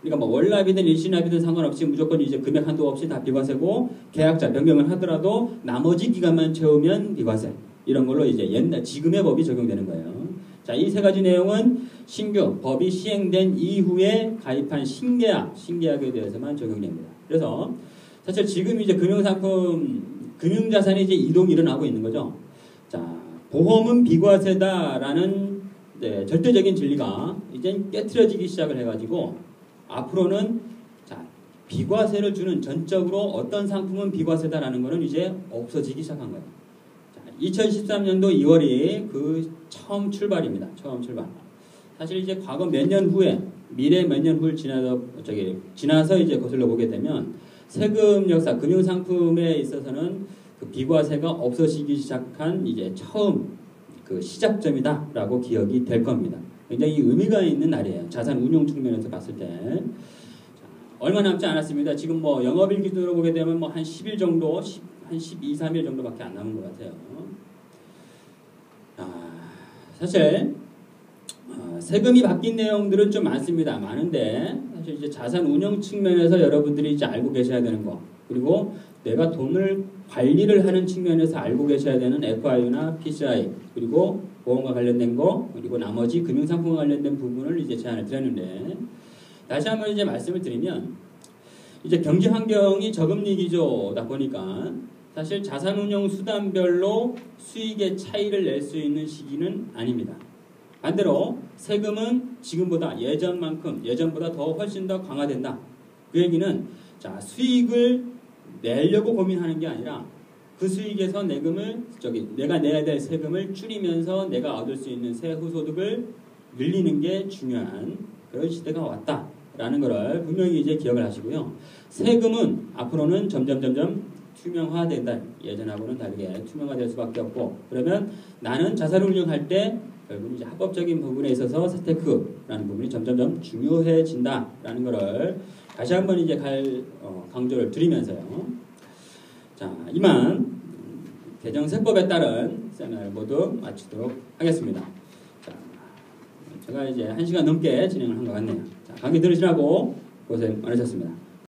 그러니까 뭐 월납이든 일시납이든 상관없이 무조건 이제 금액 한도 없이 다 비과세고 계약자 변경을 하더라도 나머지 기간만 채우면 비과세. 이런 걸로 이제 지금의 법이 적용되는 거예요. 자, 이 세 가지 내용은 신규 법이 시행된 이후에 가입한 신계약에 대해서만 적용됩니다. 그래서 사실 지금 이제 금융자산이 이제 이동이 일어나고 있는 거죠. 자, 보험은 비과세다라는 절대적인 진리가 이제 깨트려지기 시작을 해가지고 앞으로는 자, 비과세를 주는 전적으로 어떤 상품은 비과세다라는 거는 이제 없어지기 시작한 거예요. 자, 2013년도 2월이 그 처음 출발입니다. 처음 출발. 사실 이제 과거 몇 년 후에 미래 몇 년 후를 지나서 이제 거슬러 보게 되면 세금 역사 금융상품에 있어서는 그 비과세가 없어지기 시작한 이제 처음 그 시작점이다라고 기억이 될 겁니다. 굉장히 의미가 있는 날이에요. 자산 운용 측면에서 봤을 때. 자, 얼마 남지 않았습니다. 지금 뭐 영업일 기준으로 보게 되면 뭐 한 10일 정도, 한 12, 3일 정도밖에 안 남은 것 같아요. 사실 세금이 바뀐 내용들은 좀 많습니다. 많은데 사실 이제 자산 운용 측면에서 여러분들이 이제 알고 계셔야 되는 거, 그리고 내가 돈을 관리를 하는 측면에서 알고 계셔야 되는 FIU나 PCI, 그리고 보험과 관련된 거, 그리고 나머지 금융상품과 관련된 부분을 이제 제안을 드렸는데, 다시 한번 이제 말씀을 드리면, 이제 경제 환경이 저금리 기조다 보니까 사실 자산운용 수단별로 수익의 차이를 낼 수 있는 시기는 아닙니다. 반대로 세금은 지금보다 예전보다 더 훨씬 더 강화된다. 그 얘기는 자, 수익을 내려고 고민하는 게 아니라 그 수익에서 내가 내야 될 세금을 줄이면서 내가 얻을 수 있는 세후 소득을 늘리는 게 중요한 그런 시대가 왔다라는 것을 분명히 이제 기억을 하시고요. 세금은 앞으로는 점점 투명화된다. 예전하고는 다르게 투명화될 수밖에 없고, 그러면 나는 자산을 운용할 때 결국 이제 합법적인 부분에 있어서 스테이크라는 부분이 점점 중요해진다라는 것을 다시 한번 이제 강조를 드리면서요. 자, 이만 개정세법에 따른 세미나를 모두 마치도록 하겠습니다. 자, 제가 이제 1시간 넘게 진행을 한 것 같네요. 자, 강의 들으시라고 고생 많으셨습니다.